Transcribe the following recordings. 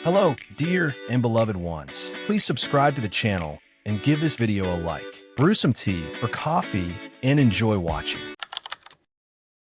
Hello, dear and beloved ones. Please subscribe to the channel and give this video a like. Brew some tea or coffee and enjoy watching.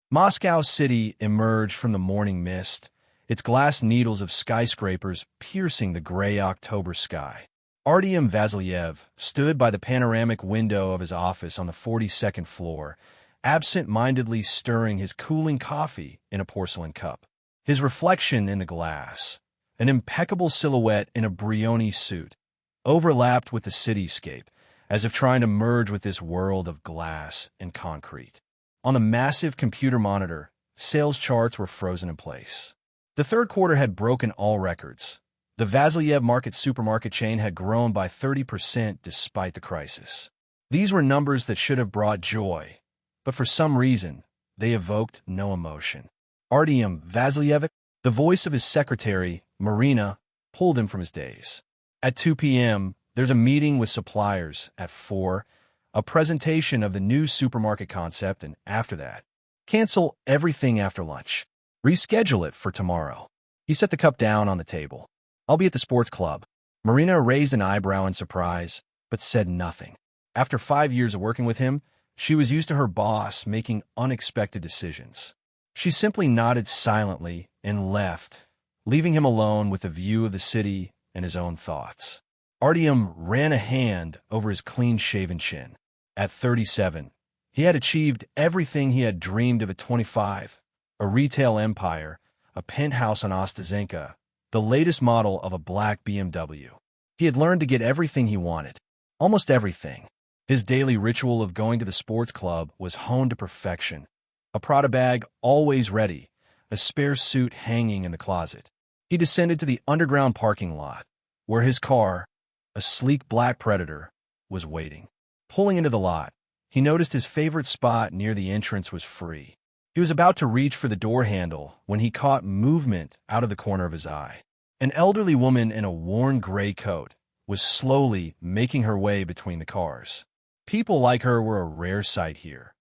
Moscow City emerged from the morning mist, its glass needles of skyscrapers piercing the gray October sky. Artyom Vasilyev stood by the panoramic window of his office on the 42nd floor, absent-mindedly stirring his cooling coffee in a porcelain cup. His reflection in the glass, an impeccable silhouette in a Brioni suit, overlapped with the cityscape, as if trying to merge with this world of glass and concrete. On a massive computer monitor, sales charts were frozen in place. The third quarter had broken all records. The Vasilyev Market supermarket chain had grown by 30% despite the crisis. These were numbers that should have brought joy, but for some reason, they evoked no emotion. Artyom Vasilyev, the voice of his secretary, Marina, pulled him from his daze. At 2 p.m., there's a meeting with suppliers. At 4, a presentation of the new supermarket concept, and after that, cancel everything after lunch. Reschedule it for tomorrow. He set the cup down on the table. I'll be at the sports club. Marina raised an eyebrow in surprise, but said nothing. After 5 years of working with him, she was used to her boss making unexpected decisions. She simply nodded silently and left, leaving him alone with a view of the city and his own thoughts. Artyom ran a hand over his clean-shaven chin. At 37, he had achieved everything he had dreamed of at 25, a retail empire, a penthouse on Ostazenka, the latest model of a black BMW. He had learned to get everything he wanted, almost everything. His daily ritual of going to the sports club was honed to perfection. A Prada bag always ready, a spare suit hanging in the closet. He descended to the underground parking lot, where his car, a sleek black Predator, was waiting. Pulling into the lot, he noticed his favorite spot near the entrance was free. He was about to reach for the door handle when he caught movement out of the corner of his eye. An elderly woman in a worn gray coat was slowly making her way between the cars. People like her were a rare sight here.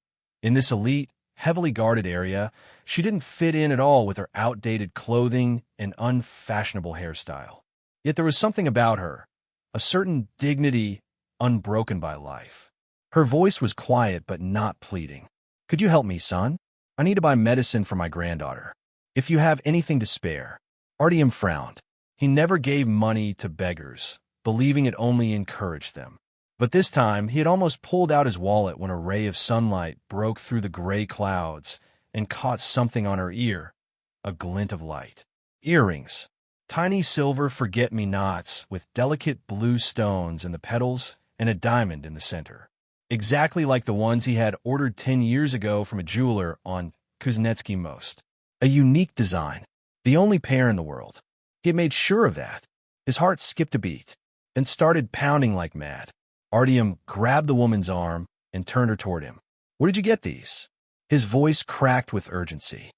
In this elite, heavily guarded area, she didn't fit in at all with her outdated clothing and unfashionable hairstyle. Yet there was something about her, a certain dignity unbroken by life. Her voice was quiet but not pleading. "Could you help me, son? I need to buy medicine for my granddaughter. If you have anything to spare." Artyom frowned. He never gave money to beggars, believing it only encouraged them. But this time, he had almost pulled out his wallet when a ray of sunlight broke through the gray clouds and caught something on her ear, a glint of light. Earrings. Tiny silver forget-me-nots with delicate blue stones in the petals and a diamond in the center. Exactly like the ones he had ordered 10 years ago from a jeweler on Kuznetsky Most. A unique design, the only pair in the world. He had made sure of that. His heart skipped a beat and started pounding like mad. Artyom grabbed the woman's arm and turned her toward him. "Where did you get these?" His voice cracked with urgency.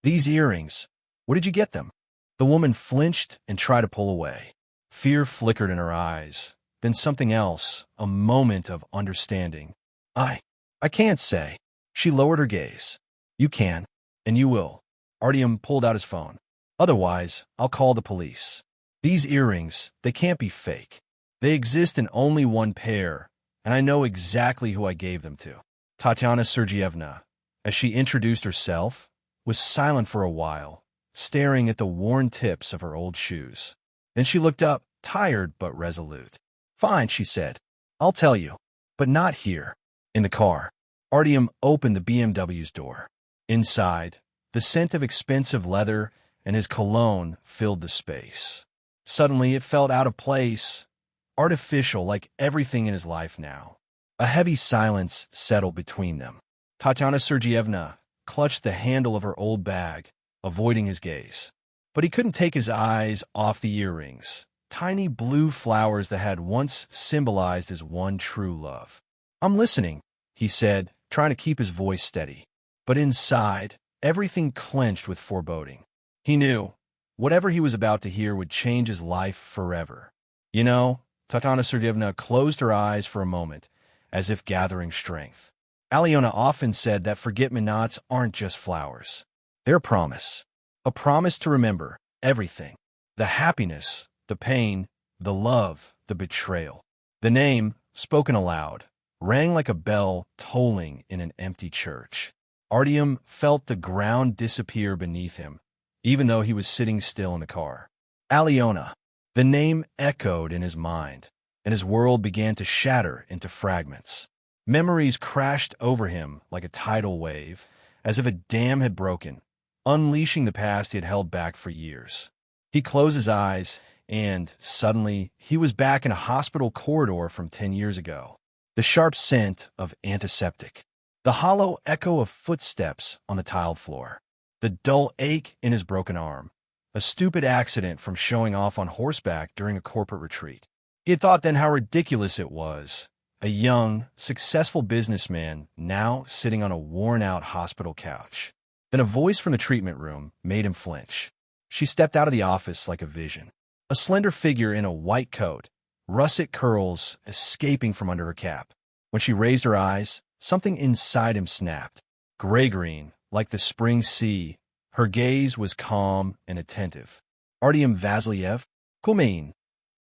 "These earrings. Where did you get them?" The woman flinched and tried to pull away. Fear flickered in her eyes, then something else, a moment of understanding. I can't say." She lowered her gaze. "You can, and you will." Artyom pulled out his phone. "Otherwise, I'll call the police. These earrings, they can't be fake. They exist in only one pair, and I know exactly who I gave them to." Tatyana Sergeyevna, as she introduced herself, was silent for a while, staring at the worn tips of her old shoes. Then she looked up, tired but resolute. "Fine," she said. "I'll tell you, but not here." In the car, Artyom opened the BMW's door. Inside, the scent of expensive leather and his cologne filled the space. Suddenly, it felt out of place, artificial like everything in his life now. A heavy silence settled between them. Tatyana Sergeyevna clutched the handle of her old bag, avoiding his gaze. But he couldn't take his eyes off the earrings, tiny blue flowers that had once symbolized his one true love. "I'm listening," he said, trying to keep his voice steady. But inside, everything clenched with foreboding. He knew whatever he was about to hear would change his life forever. "You know," Tatyana Sergeyevna closed her eyes for a moment, as if gathering strength. "Alyona often said that forget-me-nots aren't just flowers. They're a promise to remember everything. The happiness, the pain, the love, the betrayal. The name, spoken aloud, rang like a bell tolling in an empty church. Artyom felt the ground disappear beneath him, even though he was sitting still in the car. Alyona. The name echoed in his mind, and his world began to shatter into fragments. Memories crashed over him like a tidal wave, as if a dam had broken, unleashing the past he had held back for years. He closed his eyes, and, suddenly, he was back in a hospital corridor from 10 years ago. The sharp scent of antiseptic. The hollow echo of footsteps on the tiled floor. The dull ache in his broken arm. A stupid accident from showing off on horseback during a corporate retreat. He had thought then how ridiculous it was. A young, successful businessman now sitting on a worn-out hospital couch. Then a voice from the treatment room made him flinch. She stepped out of the office like a vision. A slender figure in a white coat, russet curls escaping from under her cap. When she raised her eyes, something inside him snapped. Gray-green, like the spring sea, her gaze was calm and attentive. Artyom Vasilyev? Kumain.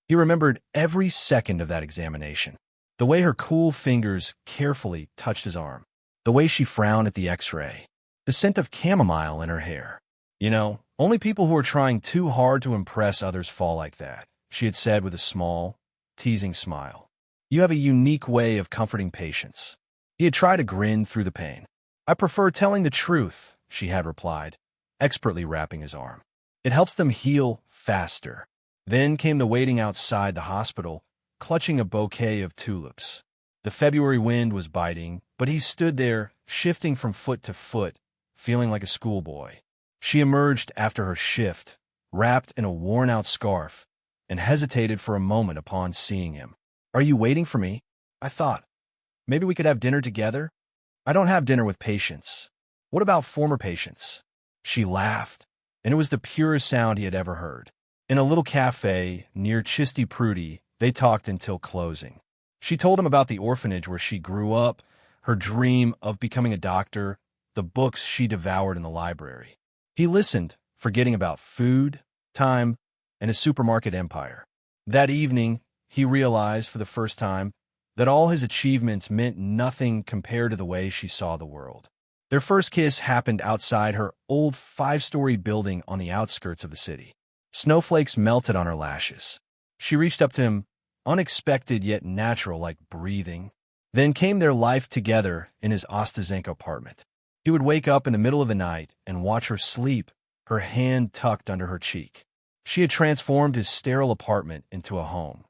He remembered every second of that examination. The way her cool fingers carefully touched his arm. The way she frowned at the x-ray. The scent of chamomile in her hair. You know, only people who are trying too hard to impress others fall like that, she had said with a small, teasing smile. You have a unique way of comforting patients. He had tried to grin through the pain. I prefer telling the truth, she had replied, expertly wrapping his arm. It helps them heal faster. Then came the waiting outside the hospital, clutching a bouquet of tulips. The February wind was biting, but he stood there, shifting from foot to foot, feeling like a schoolboy. She emerged after her shift, wrapped in a worn-out scarf, and hesitated for a moment upon seeing him. Are you waiting for me? I thought. Maybe we could have dinner together? I don't have dinner with patients. What about former patients? She laughed, and it was the purest sound he had ever heard. In a little cafe near Chisty Prudy, they talked until closing. She told him about the orphanage where she grew up, her dream of becoming a doctor, the books she devoured in the library. He listened, forgetting about food, time, and his supermarket empire. That evening, he realized for the first time that all his achievements meant nothing compared to the way she saw the world. Their first kiss happened outside her old 5-story building on the outskirts of the city. Snowflakes melted on her lashes. She reached up to him, unexpected yet natural, like breathing. Then came their life together in his Ostazenko apartment. He would wake up in the middle of the night and watch her sleep, her hand tucked under her cheek. She had transformed his sterile apartment into a home.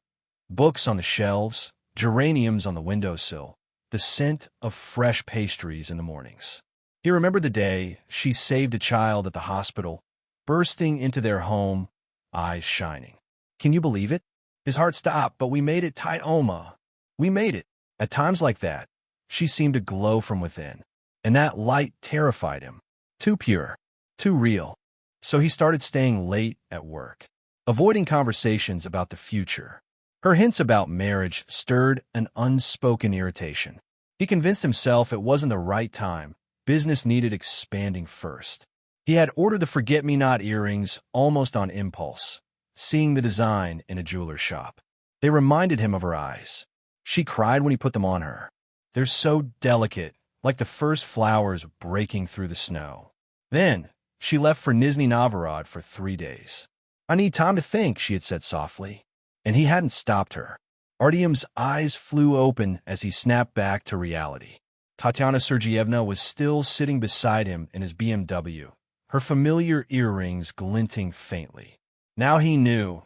Books on the shelves, geraniums on the windowsill, the scent of fresh pastries in the mornings. He remembered the day she saved a child at the hospital, bursting into their home, eyes shining. Can you believe it? His heart stopped, but we made it, tight Oma. We made it. At times like that, she seemed to glow from within, and that light terrified him. Too pure, too real. So he started staying late at work, avoiding conversations about the future. Her hints about marriage stirred an unspoken irritation. He convinced himself it wasn't the right time. Business needed expanding first. He had ordered the forget-me-not earrings almost on impulse, seeing the design in a jeweler's shop. They reminded him of her eyes. She cried when he put them on her. They're so delicate, like the first flowers breaking through the snow. Then, she left for Nizhny Novgorod for 3 days. I need time to think, she had said softly. And he hadn't stopped her. Artyom's eyes flew open as he snapped back to reality. Tatyana Sergeyevna was still sitting beside him in his BMW, her familiar earrings glinting faintly. Now he knew.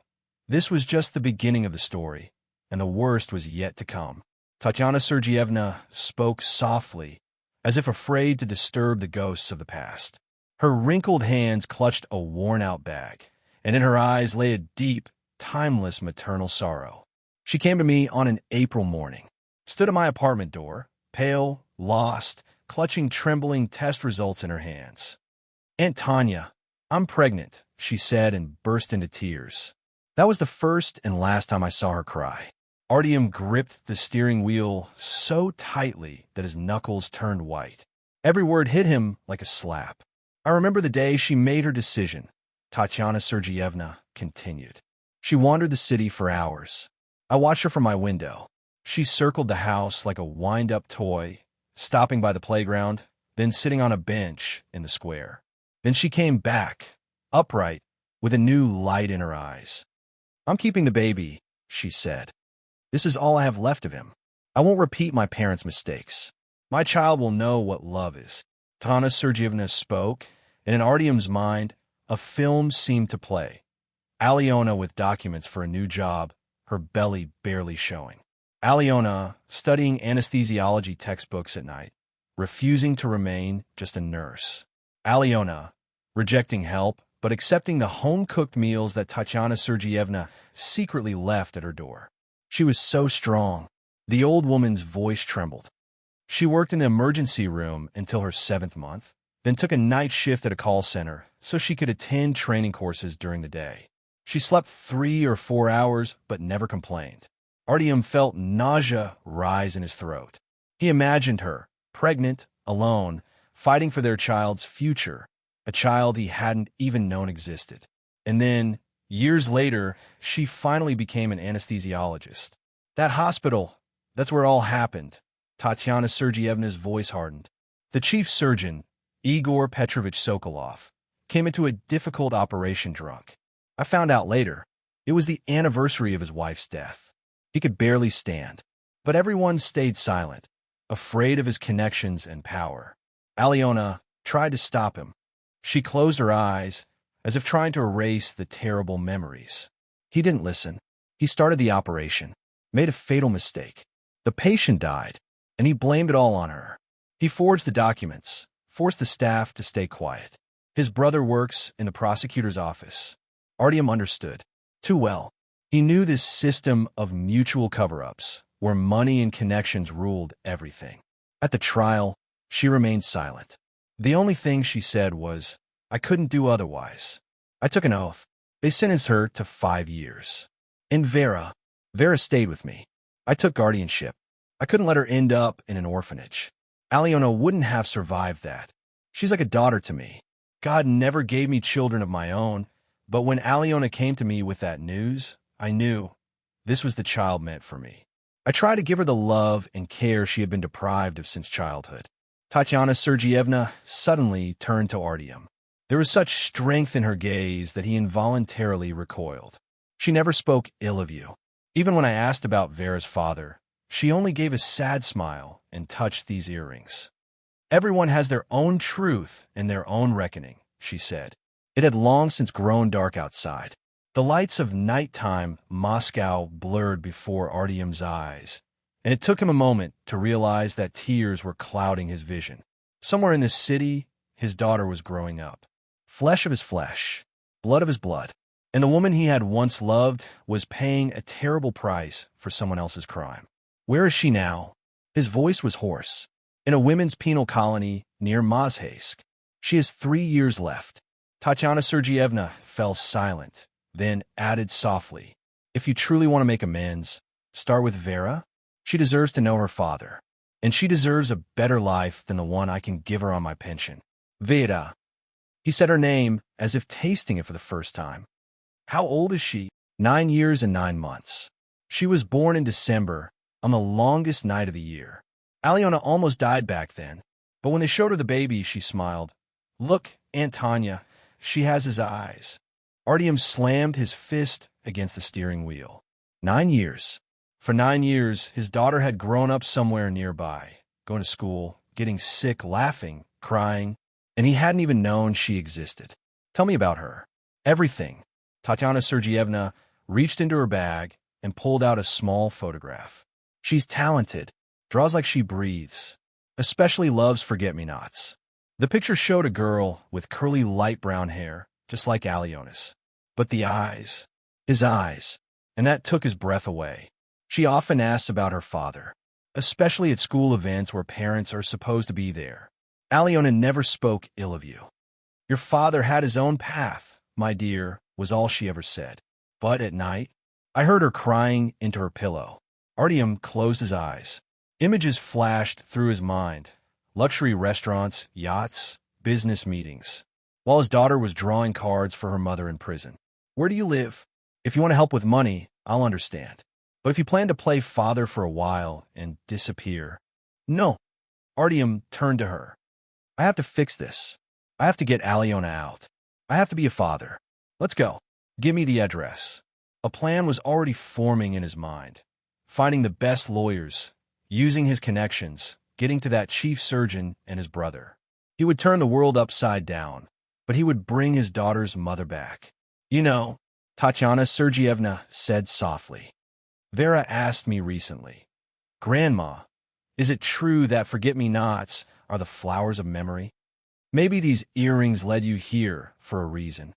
This was just the beginning of the story, and the worst was yet to come. Tatyana Sergeyevna spoke softly, as if afraid to disturb the ghosts of the past. Her wrinkled hands clutched a worn-out bag, and in her eyes lay a deep, timeless maternal sorrow. She came to me on an April morning, stood at my apartment door, pale, lost, clutching trembling test results in her hands. Aunt Tanya, I'm pregnant, she said and burst into tears. That was the first and last time I saw her cry. Artyom gripped the steering wheel so tightly that his knuckles turned white. Every word hit him like a slap. I remember the day she made her decision, Tatyana Sergeyevna continued. She wandered the city for hours. I watched her from my window. She circled the house like a wind-up toy, stopping by the playground, then sitting on a bench in the square. Then she came back, upright, with a new light in her eyes. "I'm keeping the baby," she said. "This is all I have left of him. I won't repeat my parents' mistakes. My child will know what love is." Tatyana Sergeyevna spoke, and in Artyom's mind, a film seemed to play. Alyona with documents for a new job, her belly barely showing. Alyona studying anesthesiology textbooks at night, refusing to remain just a nurse. Alyona rejecting help, but accepting the home-cooked meals that Tatyana Sergeyevna secretly left at her door. She was so strong. The old woman's voice trembled. She worked in the emergency room until her 7th month, then took a night shift at a call center so she could attend training courses during the day. She slept 3 or 4 hours, but never complained. Artyom felt nausea rise in his throat. He imagined her, pregnant, alone, fighting for their child's future, a child he hadn't even known existed. And then, years later, she finally became an anesthesiologist. That hospital, that's where all happened. Tatyana Sergeyevna's voice hardened. The chief surgeon, Igor Petrovich Sokolov, came into a difficult operation drunk. I found out later, it was the anniversary of his wife's death. He could barely stand, but everyone stayed silent, afraid of his connections and power. Alyona tried to stop him. She closed her eyes, as if trying to erase the terrible memories. He didn't listen. He started the operation, made a fatal mistake. The patient died, and he blamed it all on her. He forged the documents, forced the staff to stay quiet. His brother works in the prosecutor's office. Artyom understood too well. He knew this system of mutual cover-ups, where money and connections ruled everything. At the trial, she remained silent. The only thing she said was, "I couldn't do otherwise." I took an oath. They sentenced her to 5 years. And Vera stayed with me. I took guardianship. I couldn't let her end up in an orphanage. Alyona wouldn't have survived that. She's like a daughter to me. God never gave me children of my own, but when Alyona came to me with that news, I knew this was the child meant for me. I tried to give her the love and care she had been deprived of since childhood. Tatyana Sergeyevna suddenly turned to Artyom. There was such strength in her gaze that he involuntarily recoiled. She never spoke ill of you. Even when I asked about Vera's father, she only gave a sad smile and touched these earrings. "Everyone has their own truth and their own reckoning," she said. It had long since grown dark outside. The lights of nighttime Moscow blurred before Artyom's eyes, and it took him a moment to realize that tears were clouding his vision. Somewhere in this city, his daughter was growing up. Flesh of his flesh, blood of his blood. And the woman he had once loved was paying a terrible price for someone else's crime. Where is she now? His voice was hoarse. In a women's penal colony near Mozhaysk. She has 3 years left. Tatyana Sergeyevna fell silent, then added softly, "If you truly want to make amends, start with Vera. She deserves to know her father, and she deserves a better life than the one I can give her on my pension." Vera. He said her name as if tasting it for the first time. "How old is she?" 9 years and 9 months. She was born in December, on the longest night of the year. Alyona almost died back then, but when they showed her the baby, she smiled. "Look, Aunt Tanya, she has his eyes." Artyom slammed his fist against the steering wheel. 9 years. For 9 years, his daughter had grown up somewhere nearby, going to school, getting sick, laughing, crying, and he hadn't even known she existed. "Tell me about her." "Everything." Tatyana Sergeyevna reached into her bag and pulled out a small photograph. "She's talented, draws like she breathes, especially loves forget-me-nots." The picture showed a girl with curly light brown hair, just like Alyona's. But the eyes, his eyes, and that took his breath away. She often asked about her father, especially at school events where parents are supposed to be there. "Alyona never spoke ill of you. Your father had his own path, my dear," was all she ever said. But at night, I heard her crying into her pillow. Artyom closed his eyes. Images flashed through his mind. Luxury restaurants, yachts, business meetings. while his daughter was drawing cards for her mother in prison. "Where do you live? If you want to help with money, I'll understand. But if you plan to play father for a while and disappear—" "No." Artyom turned to her. "I have to fix this. I have to get Alyona out. I have to be a father. Let's go. Give me the address." A plan was already forming in his mind. Finding the best lawyers, using his connections, getting to that chief surgeon and his brother. He would turn the world upside down, but he would bring his daughter's mother back. "You know," Tatyana Sergeyevna said softly, "Vera asked me recently, 'Grandma, is it true that forget-me-nots are the flowers of memory? Maybe these earrings led you here for a reason.'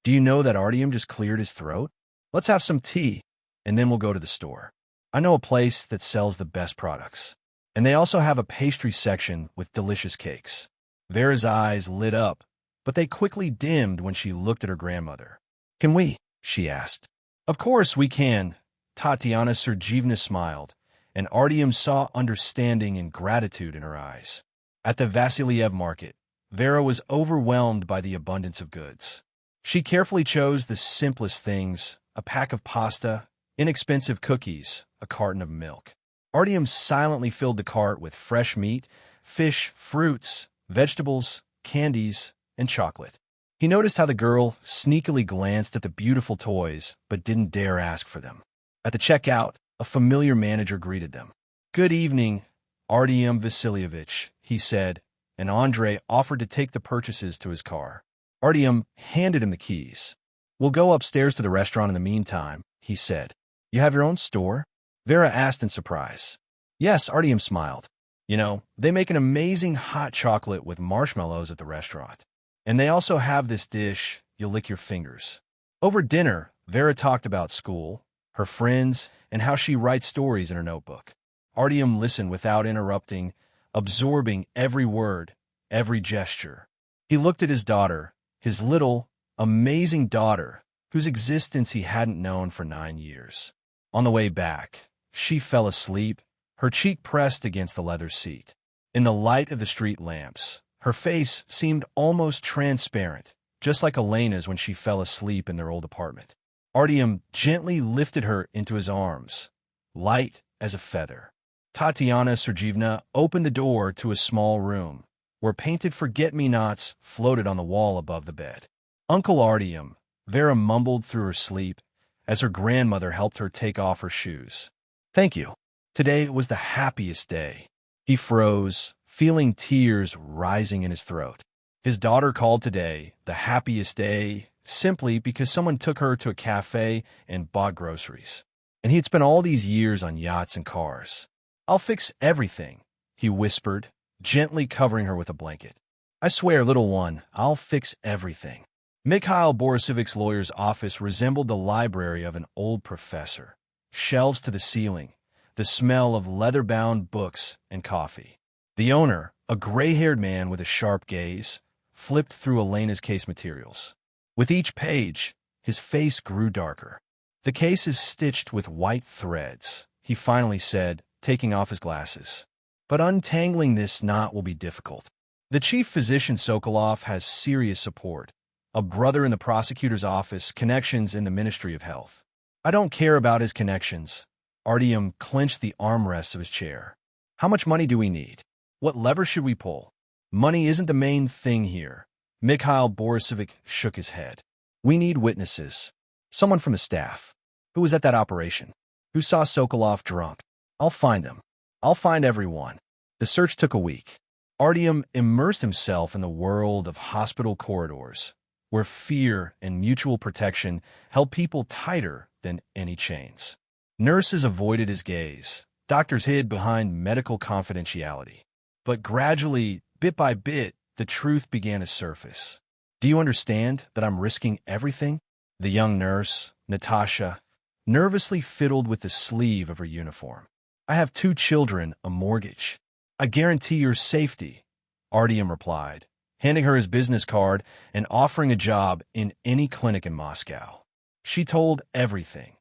Do you know that Artyom just cleared his throat? Let's have some tea, and then we'll go to the store. I know a place that sells the best products. And they also have a pastry section with delicious cakes." Vera's eyes lit up, but they quickly dimmed when she looked at her grandmother. "Can we?" she asked. "Of course we can," Tatyana Sergeyevna smiled, and Artyom saw understanding and gratitude in her eyes. At the Vasilyev Market, Vera was overwhelmed by the abundance of goods. She carefully chose the simplest things: a pack of pasta, inexpensive cookies, a carton of milk. Artyom silently filled the cart with fresh meat, fish, fruits, vegetables, candies, and chocolate. He noticed how the girl sneakily glanced at the beautiful toys but didn't dare ask for them. At the checkout, a familiar manager greeted them. "Good evening, Artyom Vasilyevich," he said, and Andrei offered to take the purchases to his car. Artyom handed him the keys. "We'll go upstairs to the restaurant in the meantime," he said. "You have your own store?" Vera asked in surprise. "Yes," Artyom smiled. "You know, they make an amazing hot chocolate with marshmallows at the restaurant. And they also have this dish, you'll lick your fingers." Over dinner, Vera talked about school, her friends, and how she writes stories in her notebook. Artyom listened without interrupting, absorbing every word, every gesture. He looked at his daughter, his little, amazing daughter, whose existence he hadn't known for 9 years. On the way back, she fell asleep, her cheek pressed against the leather seat. In the light of the street lamps, her face seemed almost transparent, just like Elena's when she fell asleep in their old apartment. Artyom gently lifted her into his arms, light as a feather. Tatyana Sergeyevna opened the door to a small room, where painted forget-me-nots floated on the wall above the bed. "Uncle Artyom," Vera mumbled through her sleep, as her grandmother helped her take off her shoes. "Thank you. Today was the happiest day." He froze, feeling tears rising in his throat. His daughter called today the happiest day simply because someone took her to a cafe and bought groceries. And he had spent all these years on yachts and cars. "I'll fix everything," he whispered, gently covering her with a blanket. "I swear, little one, I'll fix everything." Mikhail Borisovich's lawyer's office resembled the library of an old professor. Shelves to the ceiling, the smell of leather-bound books and coffee. The owner, a gray-haired man with a sharp gaze, flipped through Elena's case materials. With each page, his face grew darker. "The case is stitched with white threads," he finally said, taking off his glasses. "But untangling this knot will be difficult. The chief physician Sokolov has serious support. A brother in the prosecutor's office, connections in the Ministry of Health. I don't care about his connections." Artyom clenched the armrests of his chair. "How much money do we need? What lever should we pull? Money isn't the main thing here." Mikhail Borisovich shook his head. "We need witnesses. Someone from the staff. Who was at that operation? Who saw Sokolov drunk? I'll find them. I'll find everyone." The search took a week. Artyom immersed himself in the world of hospital corridors, where fear and mutual protection held people tighter than any chains. Nurses avoided his gaze. Doctors hid behind medical confidentiality. But gradually, bit by bit, the truth began to surface. "Do you understand that I'm risking everything?" The young nurse, Natasha, nervously fiddled with the sleeve of her uniform. "I have 2 children, a mortgage. I guarantee your safety," Artyom replied, handing her his business card and offering a job in any clinic in Moscow. She told everything.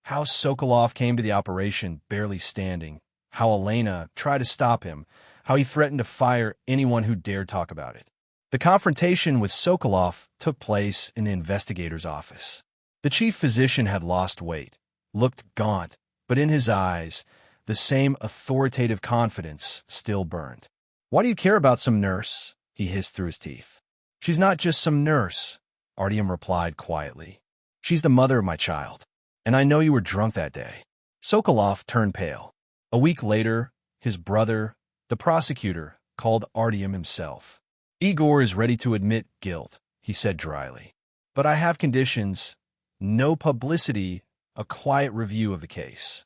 How Sokolov came to the operation barely standing, how Elena tried to stop him, how he threatened to fire anyone who dared talk about it. The confrontation with Sokolov took place in the investigator's office. The chief physician had lost weight, looked gaunt, but in his eyes, the same authoritative confidence still burned. "Why do you care about some nurse?" he hissed through his teeth. "She's not just some nurse," Artyom replied quietly. "She's the mother of my child. And I know you were drunk that day." Sokolov turned pale. A week later, his brother, the prosecutor, called Artyom himself. "Igor is ready to admit guilt," he said dryly. "But I have conditions: no publicity, a quiet review of the case."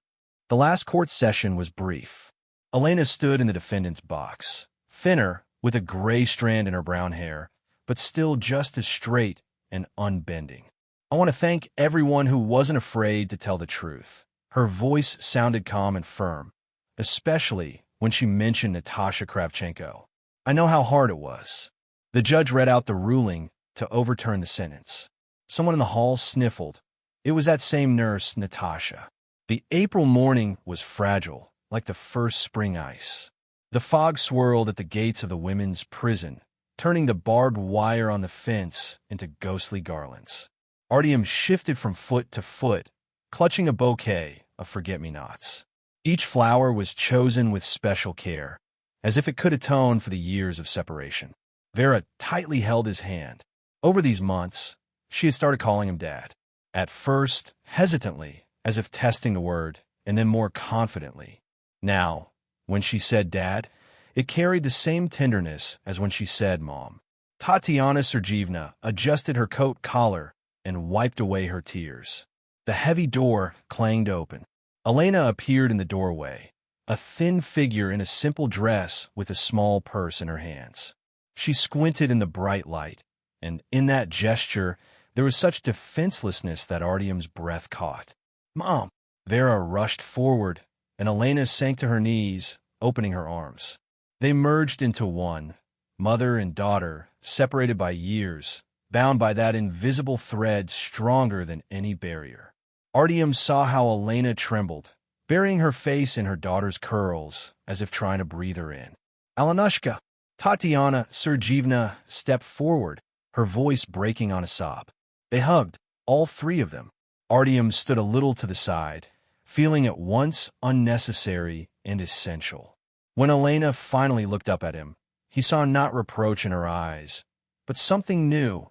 The last court session was brief. Elena stood in the defendant's box, thinner, with a gray strand in her brown hair, but still just as straight and unbending. "I want to thank everyone who wasn't afraid to tell the truth." Her voice sounded calm and firm, especially when she mentioned Natasha Kravchenko. "I know how hard it was." The judge read out the ruling to overturn the sentence. Someone in the hall sniffled. It was that same nurse, Natasha. The April morning was fragile, like the first spring ice. The fog swirled at the gates of the women's prison, turning the barbed wire on the fence into ghostly garlands. Artyom shifted from foot to foot, clutching a bouquet of forget-me-nots. Each flower was chosen with special care, as if it could atone for the years of separation. Vera tightly held his hand. Over these months, she had started calling him Dad. At first, hesitantly, as if testing the word, and then more confidently. Now, when she said Dad, it carried the same tenderness as when she said Mom. Tatiana Sergeyevna adjusted her coat collar and wiped away her tears. The heavy door clanged open. Elena appeared in the doorway, a thin figure in a simple dress with a small purse in her hands. She squinted in the bright light, and in that gesture, there was such defenselessness that Artyom's breath caught. "Mom!" Vera rushed forward, and Elena sank to her knees, opening her arms. They merged into one, mother and daughter, separated by years, bound by that invisible thread stronger than any barrier. Artyom saw how Elena trembled, burying her face in her daughter's curls, as if trying to breathe her in. "Alenushka!" Tatiana Sergeyevna stepped forward, her voice breaking on a sob. They hugged, all three of them. Artyom stood a little to the side, feeling at once unnecessary and essential. When Elena finally looked up at him, he saw not reproach in her eyes, but something new,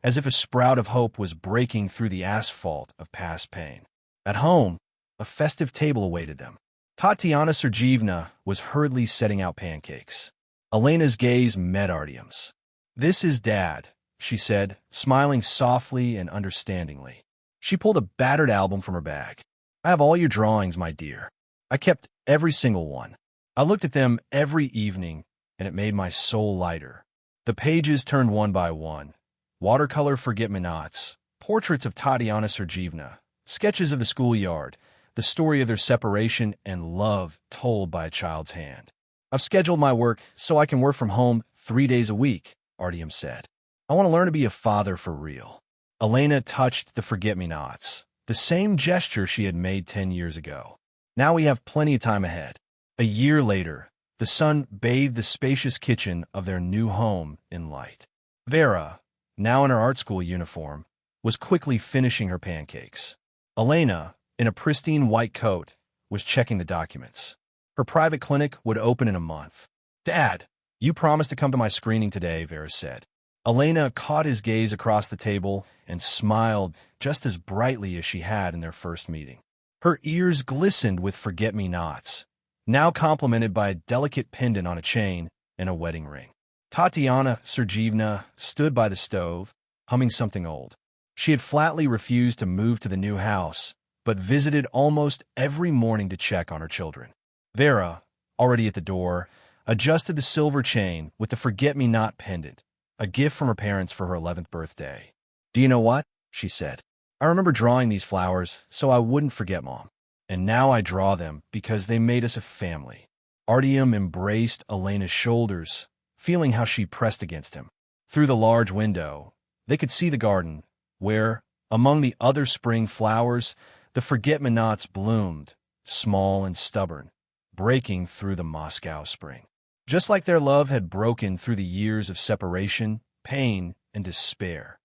as if a sprout of hope was breaking through the asphalt of past pain. At home, a festive table awaited them. Tatiana Sergeyevna was hurriedly setting out pancakes. Elena's gaze met Artyom's. "This is Dad," she said, smiling softly and understandingly. She pulled a battered album from her bag. "I have all your drawings, my dear. I kept every single one. I looked at them every evening, and it made my soul lighter." The pages turned one by one. Watercolor forget-me-nots, portraits of Tatiana Sergeyevna, sketches of the schoolyard, the story of their separation and love told by a child's hand. "I've scheduled my work so I can work from home 3 days a week," Artyom said. "I want to learn to be a father for real." Elena touched the forget-me-nots, the same gesture she had made 10 years ago. "Now we have plenty of time ahead." A year later, the sun bathed the spacious kitchen of their new home in light. Vera, now in her art school uniform, was quickly finishing her pancakes. Elena, in a pristine white coat, was checking the documents. Her private clinic would open in a month. "Dad, you promised to come to my screening today," Vera said. Elena caught his gaze across the table and smiled just as brightly as she had in their first meeting. Her ears glistened with forget-me-nots, now complemented by a delicate pendant on a chain and a wedding ring. Tatiana Sergeyevna stood by the stove, humming something old. She had flatly refused to move to the new house, but visited almost every morning to check on her children. Vera, already at the door, adjusted the silver chain with the forget-me-not pendant, a gift from her parents for her 11th birthday. "Do you know what?" she said. "I remember drawing these flowers so I wouldn't forget Mom. And now I draw them because they made us a family." Artyom embraced Elena's shoulders, feeling how she pressed against him. Through the large window, they could see the garden, where, among the other spring flowers, the forget-me-nots bloomed, small and stubborn, breaking through the Moscow spring. just like their love had broken through the years of separation, pain, and despair.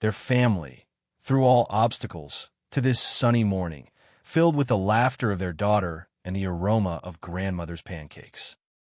Their family, through all obstacles, to this sunny morning, filled with the laughter of their daughter and the aroma of grandmother's pancakes.